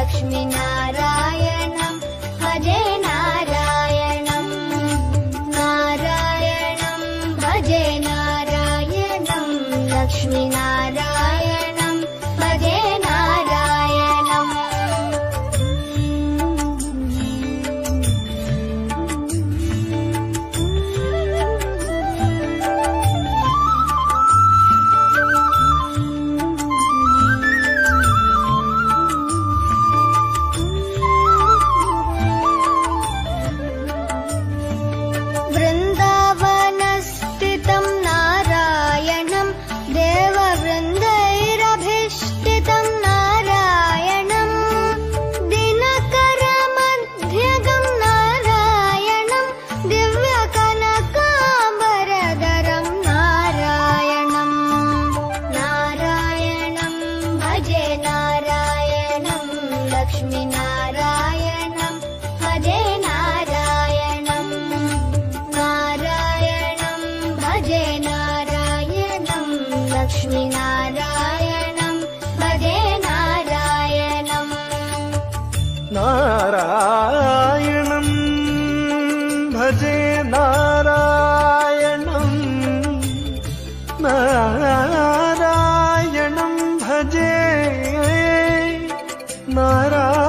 लक्ष्मीनारायणं भजे नारायणं नारायणं भजे नारायणं लक्ष्मीनारायणं भजे नारायणम् वृन्दावनस्थितं नारायणं देववृन्दैरभिष्टितं नारायणं दिनकरमध्यगं नारायणं दिव्यकनकाम्बरधरं नारायणं नारायणं भजे नारायणं लक्ष्मीनारायणं भजे नारायणं नारायणं भजे नारायणं लक्ष्मीनारायणं भजे नारायणम् नारायणं भजे नारायणं नारायणं भजे नारायणम्